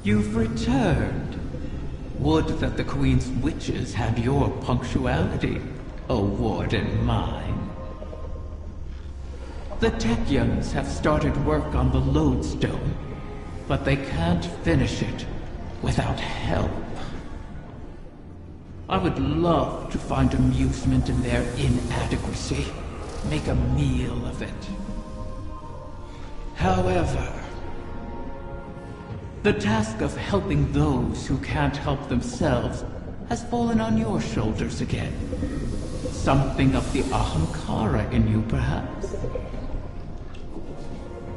You've returned. Would that the Queen's witches had your punctuality, O Warden mine. The Techyans have started work on the Lodestone, but they can't finish it without help. I would love to find amusement in their inadequacy, make a meal of it. However, the task of helping those who can't help themselves has fallen on your shoulders again. Something of the Ahamkara in you, perhaps?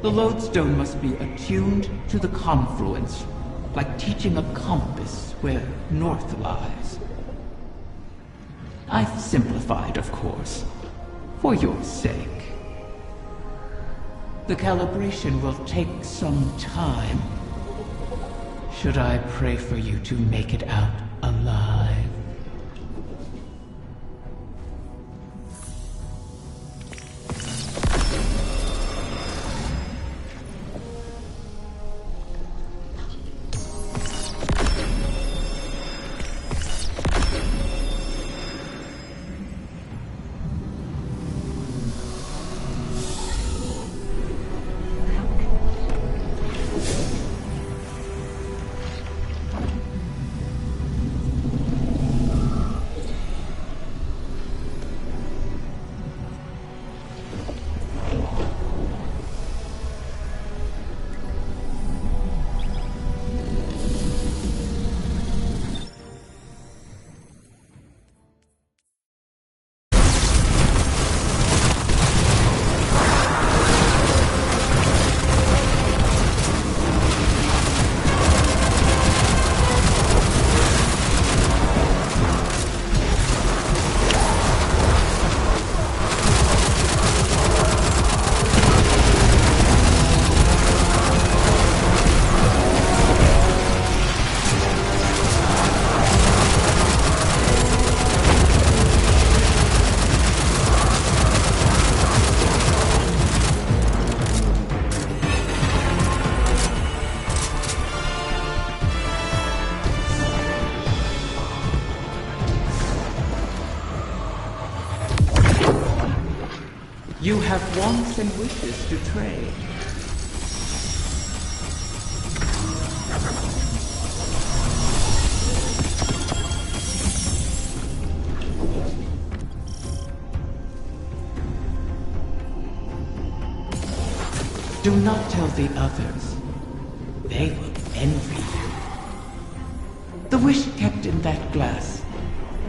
The Lodestone must be attuned to the confluence, like teaching a compass where north lies. I've simplified, of course, for your sake. The calibration will take some time. Should I pray for you to make it out alive? You have wants and wishes to trade. Do not tell the others. They will envy you. The wish kept in that glass.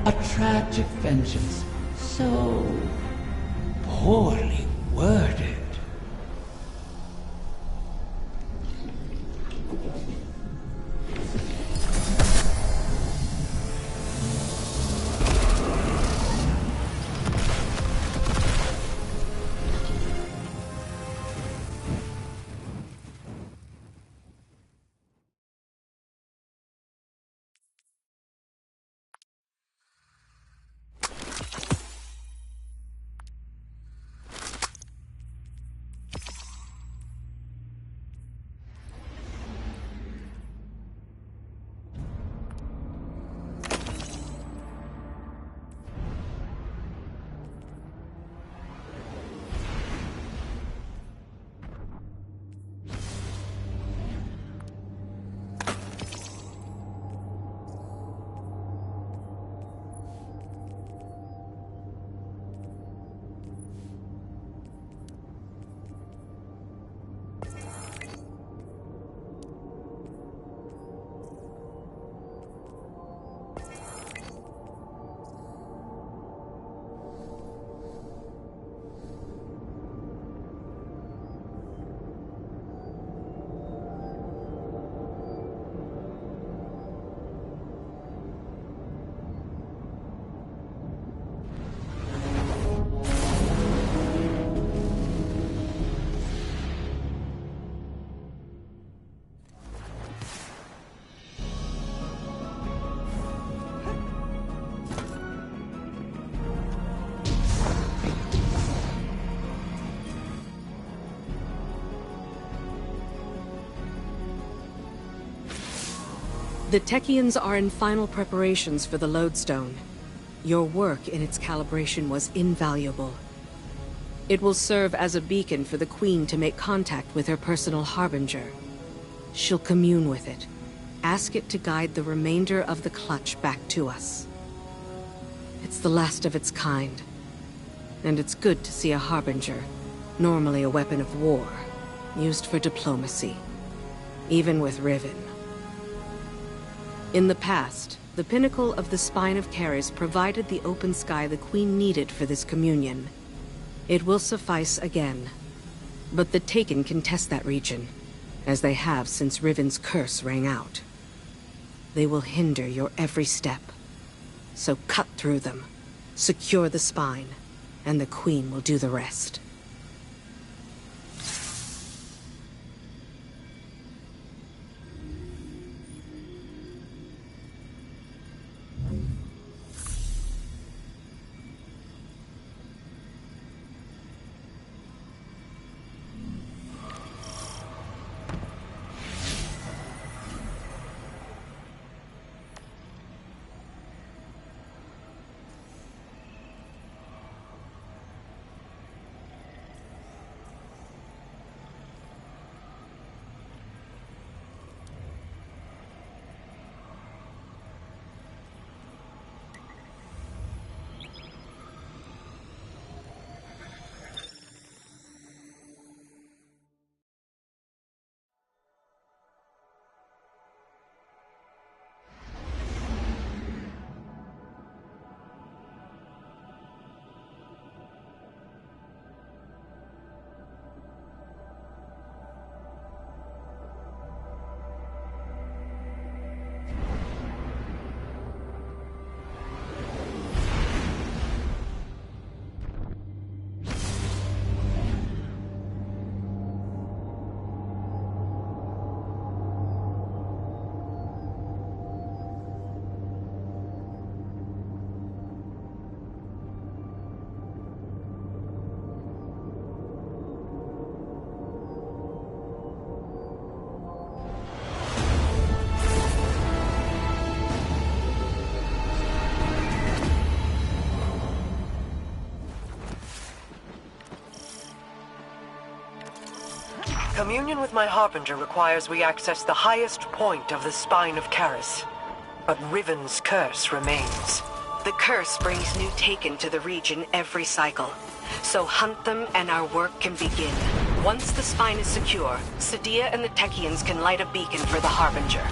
A tragic vengeance. So poorly worded. The Techians are in final preparations for the Lodestone. Your work in its calibration was invaluable. It will serve as a beacon for the Queen to make contact with her personal Harbinger. She'll commune with it. Ask it to guide the remainder of the clutch back to us. It's the last of its kind. And it's good to see a Harbinger, normally a weapon of war, used for diplomacy. Even with Riven. In the past, the pinnacle of the Spine of Caris provided the open sky the Queen needed for this communion. It will suffice again. But the Taken can test that region, as they have since Riven's curse rang out. They will hinder your every step. So cut through them, secure the Spine, and the Queen will do the rest. Communion with my Harbinger requires we access the highest point of the Spine of Caris. But Riven's curse remains. The curse brings new Taken to the region every cycle. So hunt them and our work can begin. Once the Spine is secure, Sadia and the Techians can light a beacon for the Harbinger.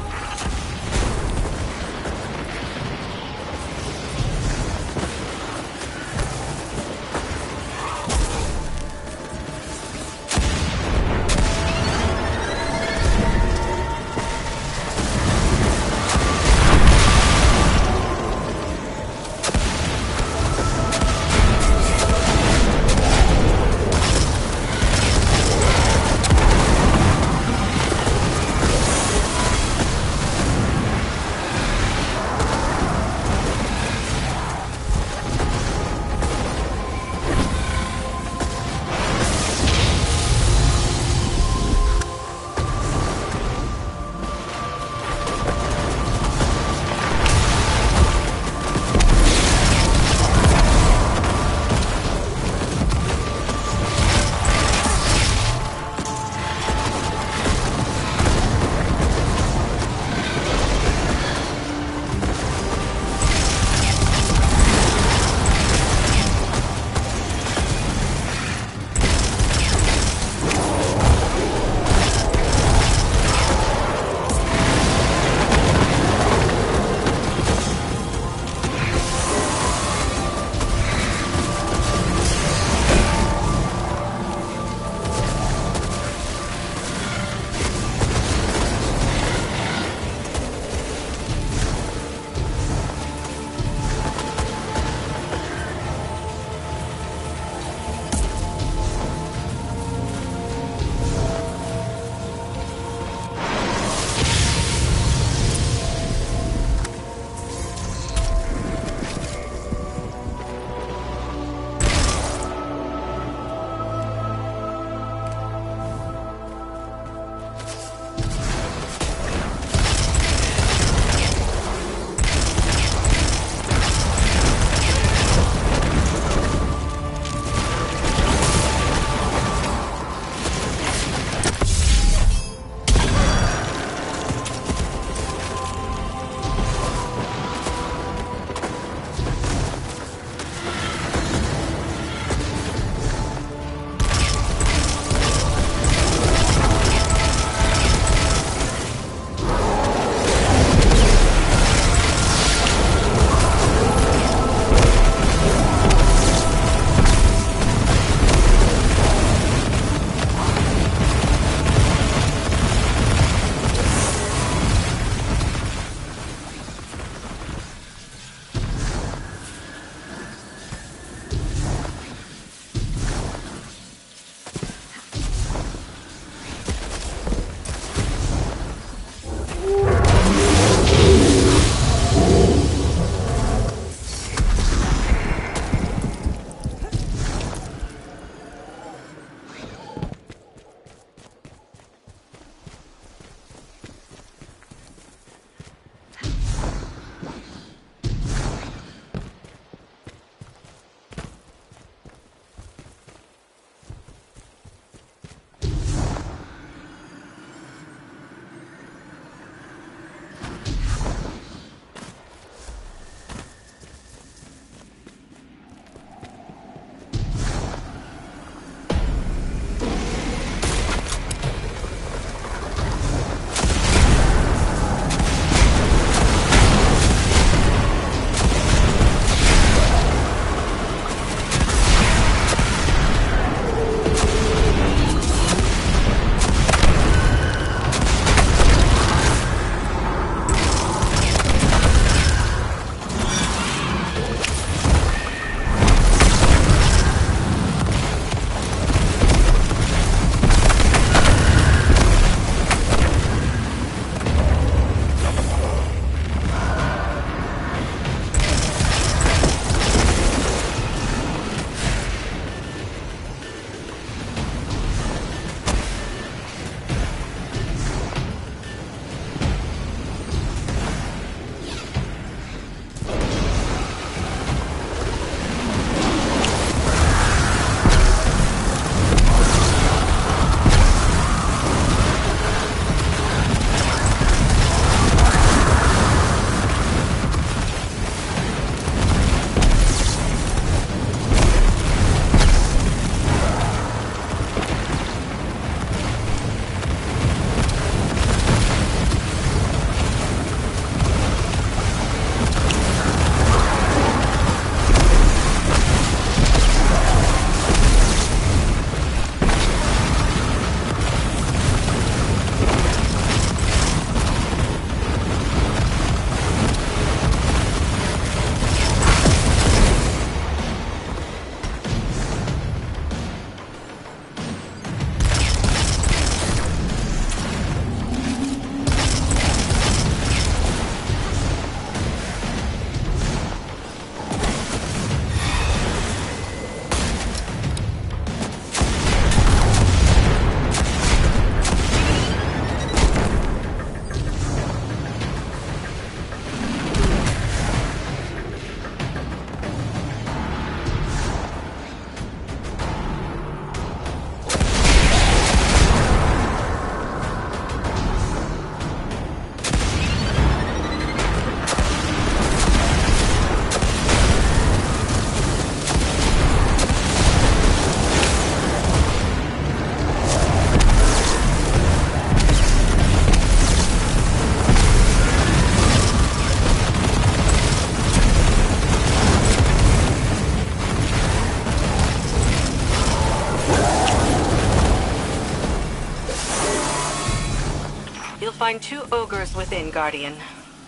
find 2 ogres within, Guardian.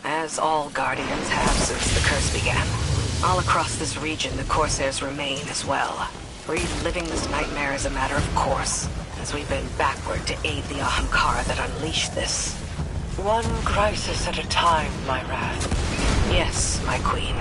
As all Guardians have since the curse began. All across this region, the Corsairs remain as well. Reliving this nightmare is a matter of course, as we bend backward to aid the Ahamkara that unleashed this. One crisis at a time, my wrath. Yes, my queen.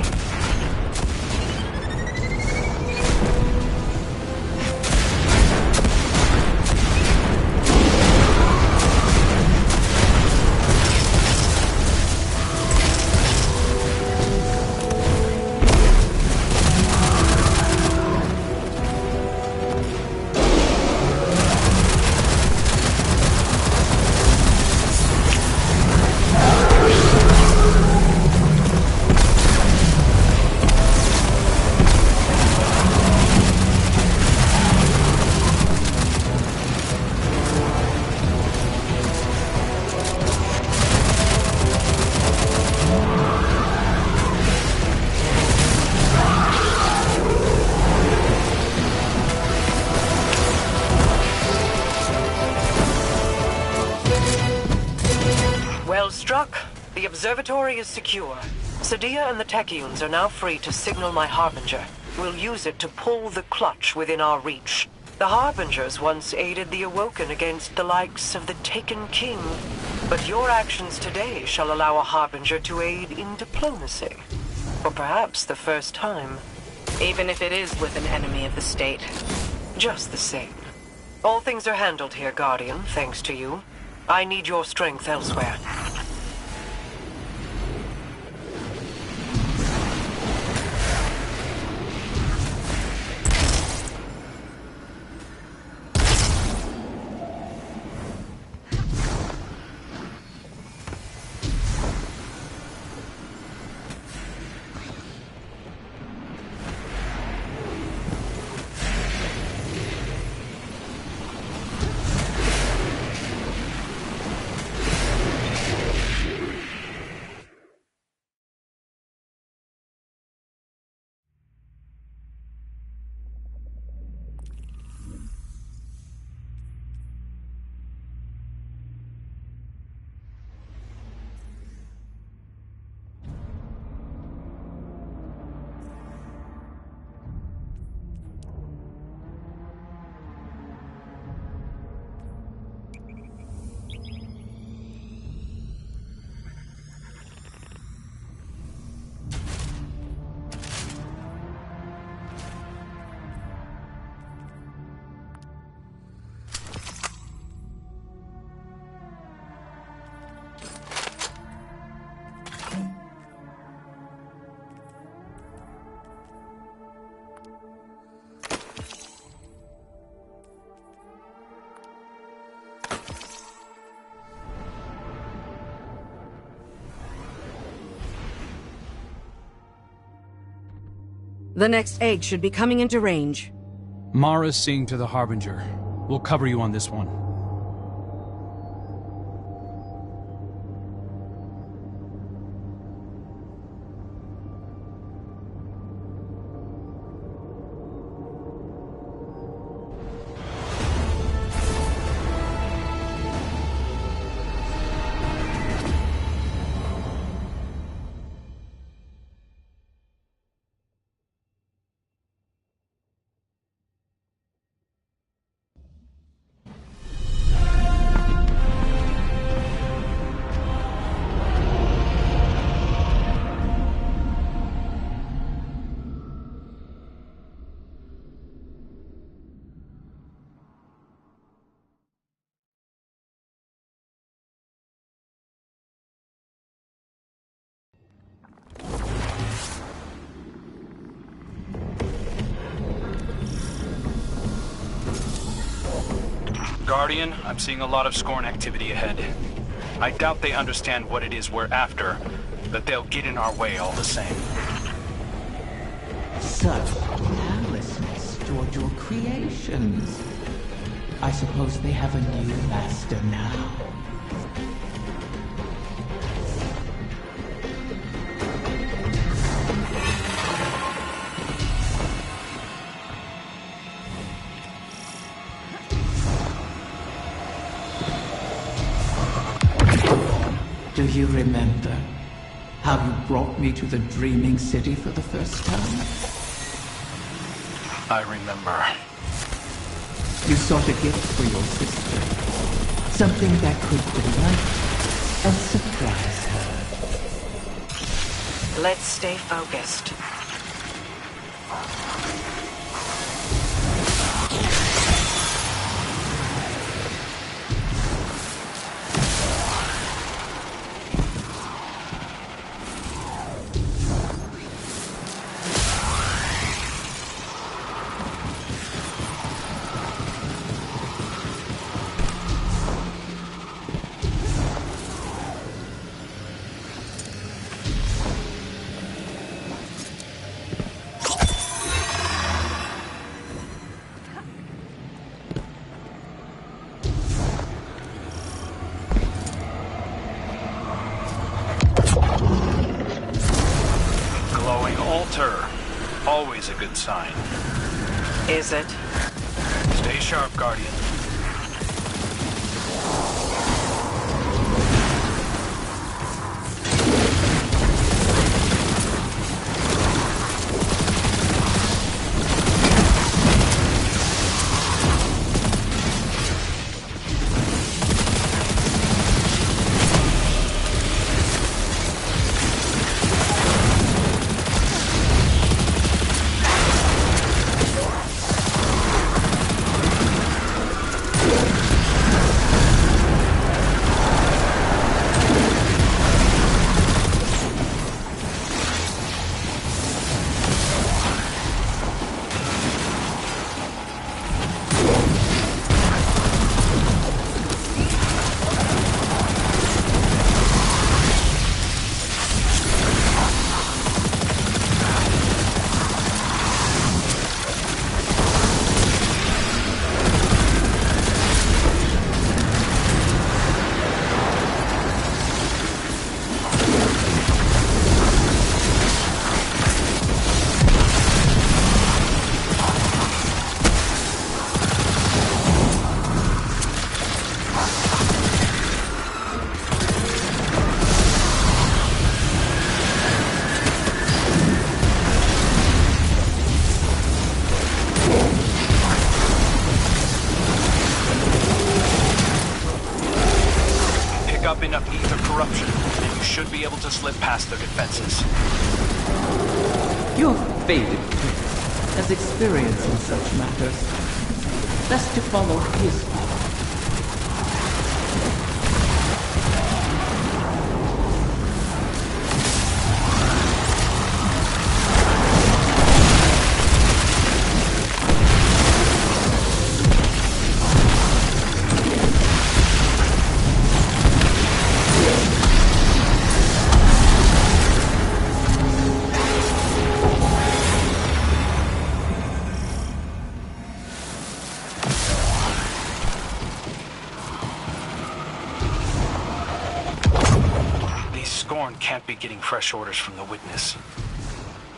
Well struck. The observatory is secure. Sadia and the Techeuns are now free to signal my Harbinger. We'll use it to pull the clutch within our reach. The Harbingers once aided the Awoken against the likes of the Taken King. But your actions today shall allow a Harbinger to aid in diplomacy. For perhaps the first time. Even if it is with an enemy of the state. Just the same. All things are handled here, Guardian, thanks to you. I need your strength elsewhere. The next egg should be coming into range. Mara's seeing to the Harbinger. We'll cover you on this one. Guardian, I'm seeing a lot of Scorn activity ahead. I doubt they understand what it is we're after, but they'll get in our way all the same. Such callousness toward your creations. I suppose they have a new master now. Do you remember how you brought me to the Dreaming City for the first time? I remember. You sought a gift for your sister. Something that could delight and surprise her. Let's stay focused. Always a good sign. Is it? Stay sharp, Guardian. Enough ether corruption, and you should be able to slip past their defenses. Your faded prince has experience in such matters. Best to follow his path. Scorn can't be getting fresh orders from the Witness.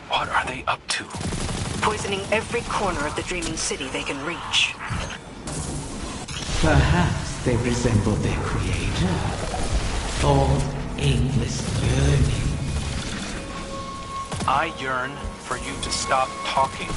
What are they up to? Poisoning every corner of the Dreaming City they can reach. Perhaps they resemble their creator. All aimless yearning. I yearn for you to stop talking.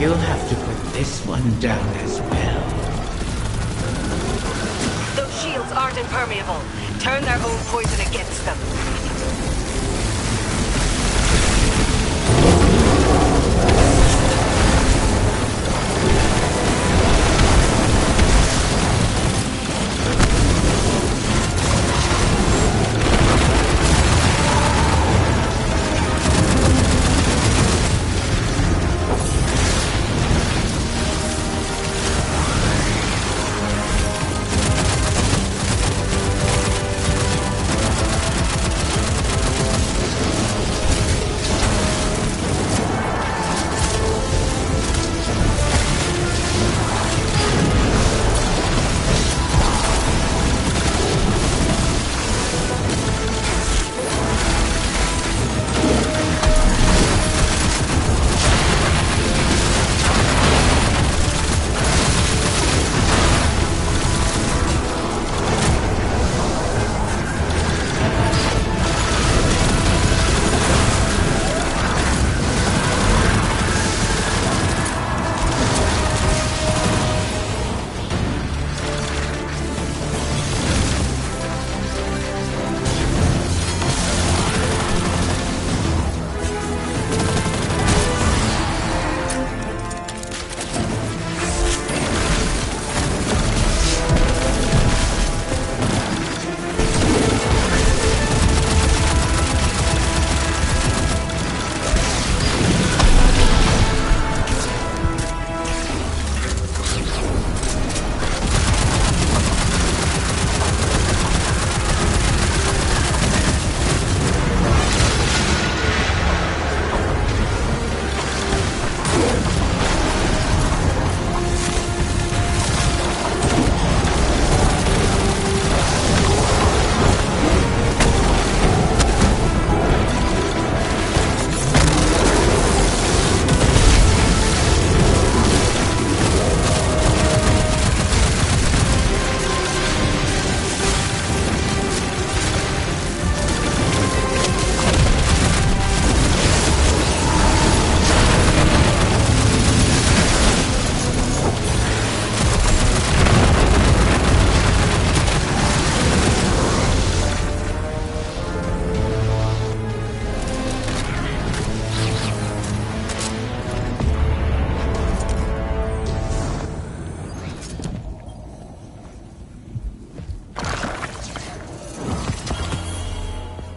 You'll have to put this one down as well. Those shields aren't impermeable. Turn their own poison against them.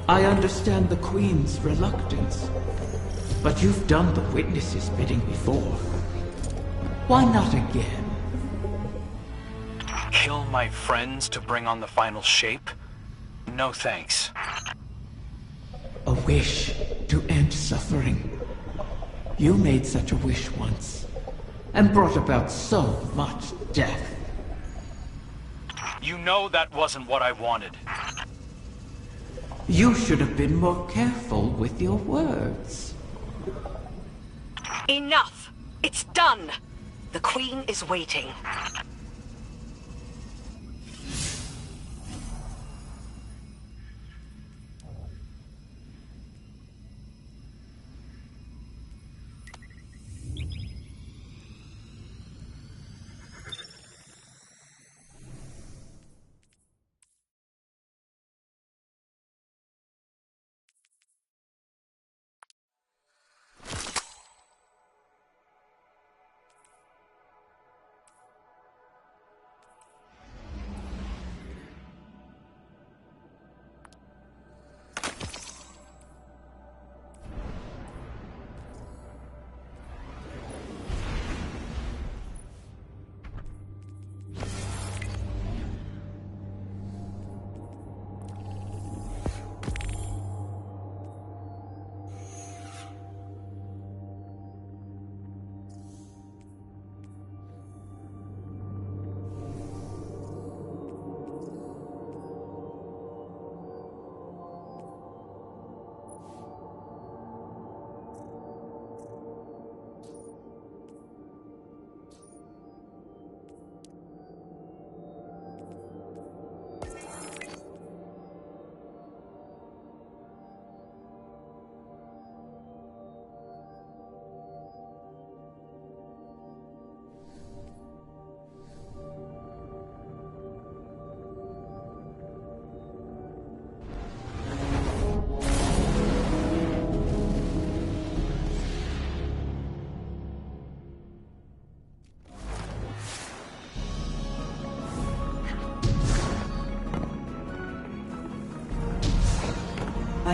I understand the Queen's reluctance, but you've done the Witness's bidding before. Why not again? Kill my friends to bring on the final shape? No thanks. A wish to end suffering. You made such a wish once, and brought about so much death. You know that wasn't what I wanted. You should have been more careful with your words. Enough! It's done! The Queen is waiting.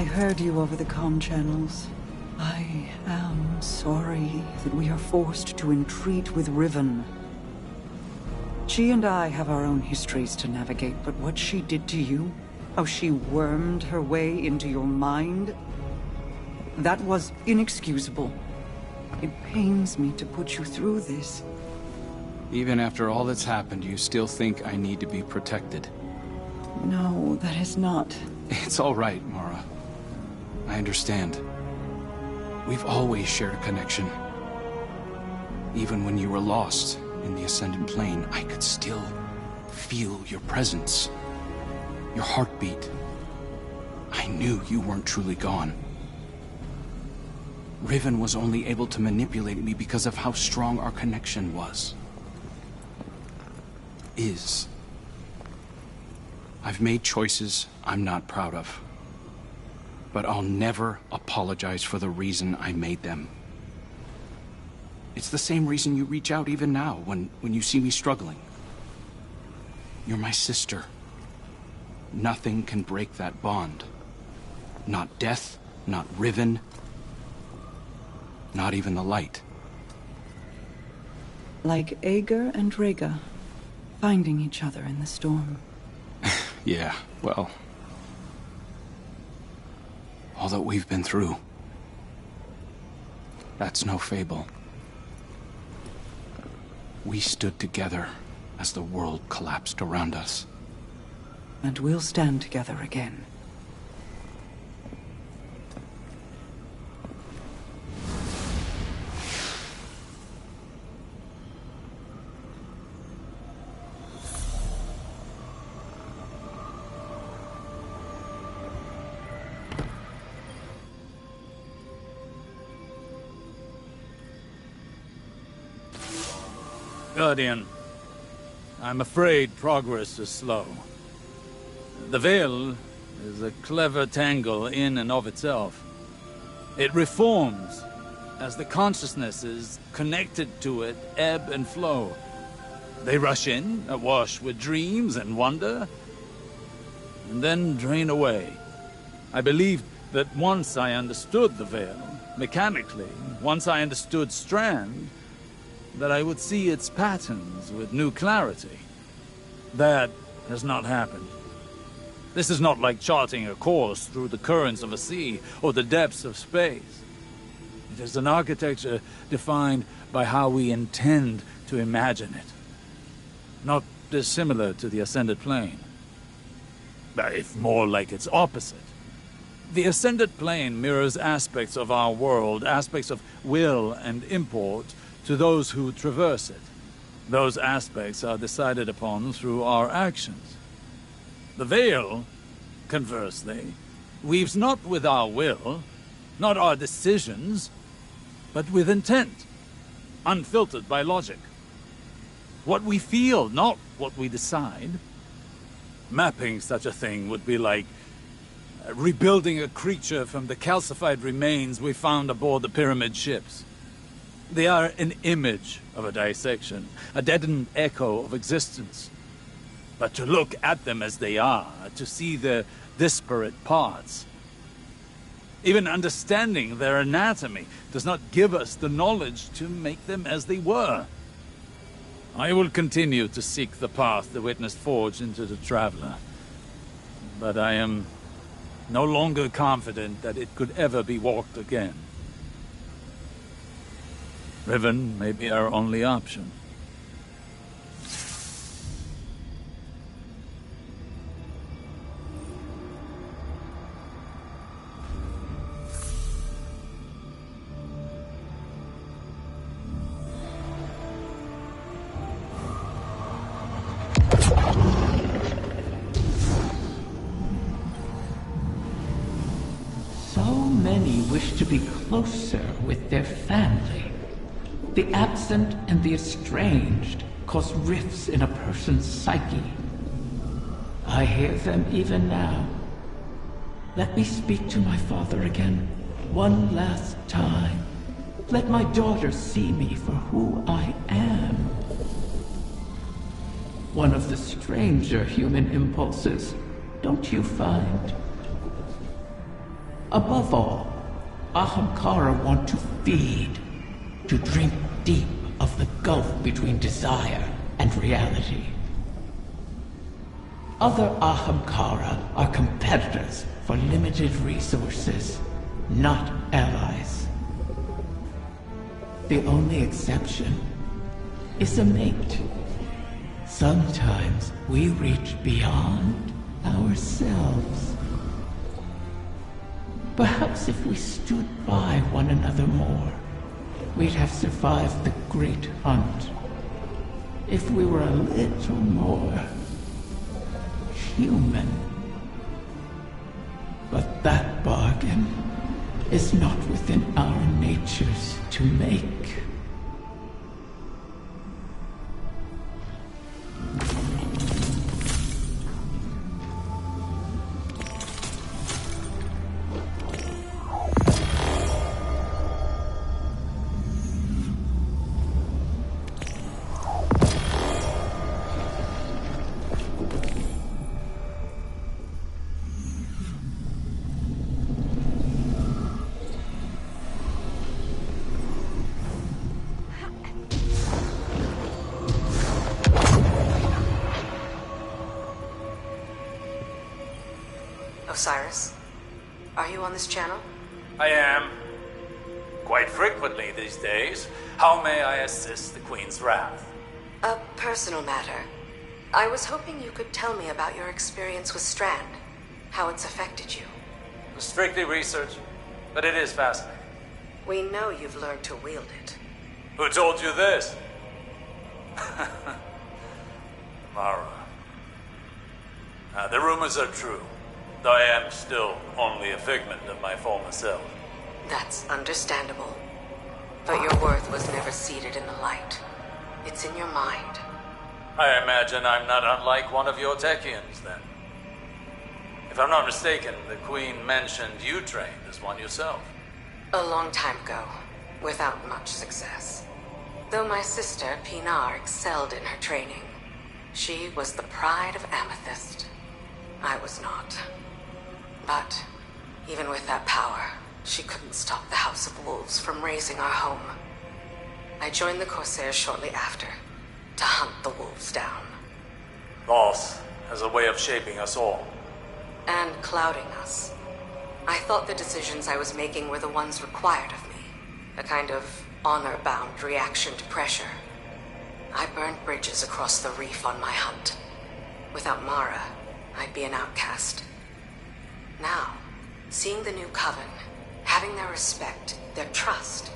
I heard you over the comm channels. I am sorry that we are forced to entreat with Riven. She and I have our own histories to navigate, but what she did to you, how she wormed her way into your mind, that was inexcusable. It pains me to put you through this. Even after all that's happened, you still think I need to be protected? No, that is not. It's all right, Mara. I understand. We've always shared a connection. Even when you were lost in the Ascendant Plane, I could still feel your presence. Your heartbeat. I knew you weren't truly gone. Riven was only able to manipulate me because of how strong our connection was. Is. I've made choices I'm not proud of. But I'll never apologize for the reason I made them. It's the same reason you reach out even now, when you see me struggling. You're my sister. Nothing can break that bond. Not death, not Riven, not even the light. Like Ager and Rhaega, finding each other in the storm. Yeah, well... all that we've been through. That's no fable. We stood together as the world collapsed around us. And we'll stand together again. Guardian, I'm afraid progress is slow. The Veil is a clever tangle in and of itself. It reforms as the consciousnesses connected to it ebb and flow. They rush in, awash with dreams and wonder, and then drain away. I believed that once I understood the Veil, mechanically, once I understood Strand, that I would see its patterns with new clarity. That has not happened. This is not like charting a course through the currents of a sea or the depths of space. It is an architecture defined by how we intend to imagine it. Not dissimilar to the Ascended Plane, if more like its opposite. The Ascended Plane mirrors aspects of our world, aspects of will and import, to those who traverse it. Those aspects are decided upon through our actions. The Veil, conversely, weaves not with our will, not our decisions, but with intent, unfiltered by logic. What we feel, not what we decide. Mapping such a thing would be like rebuilding a creature from the calcified remains we found aboard the pyramid ships. They are an image of a dissection, a deadened echo of existence. But to look at them as they are, to see their disparate parts, even understanding their anatomy, does not give us the knowledge to make them as they were. I will continue to seek the path the Witness forged into the Traveler, but I am no longer confident that it could ever be walked again. Riven may be our only option. So many wish to be closer with their family. The absent and the estranged cause rifts in a person's psyche. I hear them even now. Let me speak to my father again, one last time. Let my daughter see me for who I am. One of the stranger human impulses, don't you find? Above all, Ahamkara want to feed, to drink deep of the gulf between desire and reality. Other Ahamkara are competitors for limited resources, not allies. The only exception is a mate. Sometimes we reach beyond ourselves. Perhaps if we stood by one another more, we'd have survived the great hunt. If we were a little more human. But that bargain is not within our natures to make. Osiris, are you on this channel? I am. Quite frequently these days. How may I assist the Queen's wrath? A personal matter. I was hoping you could tell me about your experience with Strand, how it's affected you. Strictly research, but it is fascinating. We know you've learned to wield it. Who told you this? Mara. The rumors are true, though I am still only a figment of my former self. That's understandable. But your worth was never seated in the light. It's in your mind. I imagine I'm not unlike one of your Techians, then. If I'm not mistaken, the Queen mentioned you trained as one yourself. A long time ago, without much success. Though my sister, Pinar, excelled in her training. She was the pride of Amethyst. I was not. But, even with that power, she couldn't stop the House of Wolves from razing our home. I joined the Corsairs shortly after, to hunt the wolves down. Loss has a way of shaping us all. And clouding us. I thought the decisions I was making were the ones required of me. A kind of honor-bound reaction to pressure. I burned bridges across the reef on my hunt. Without Mara, I'd be an outcast. Now, seeing the new Coven, having their respect, their trust,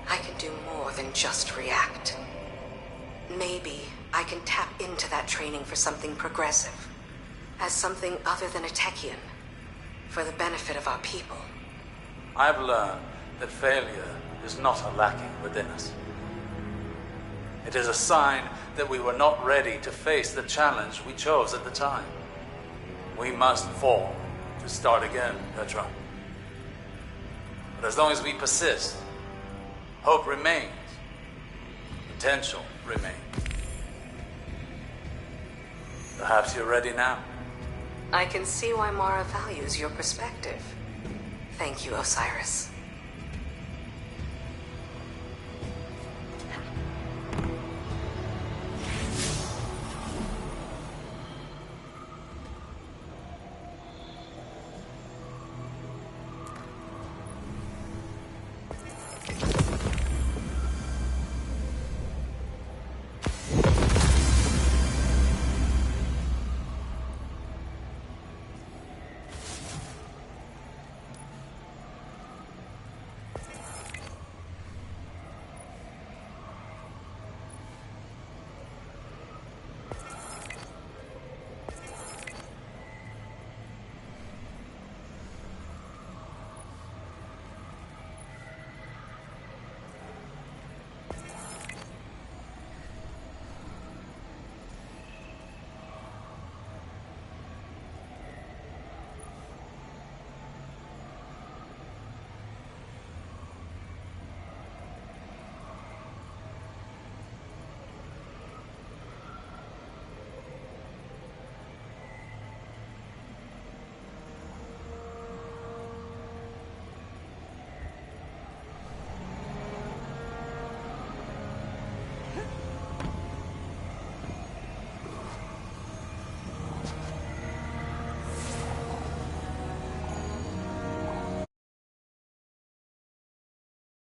I can do more than just react. Maybe I can tap into that training for something progressive. As something other than a Techian. For the benefit of our people. I've learned that failure is not a lacking within us. It is a sign that we were not ready to face the challenge we chose at the time. We must fall to start again, Petra. But as long as we persist, hope remains. Potential remains. Perhaps you're ready now. I can see why Mara values your perspective. Thank you, Osiris.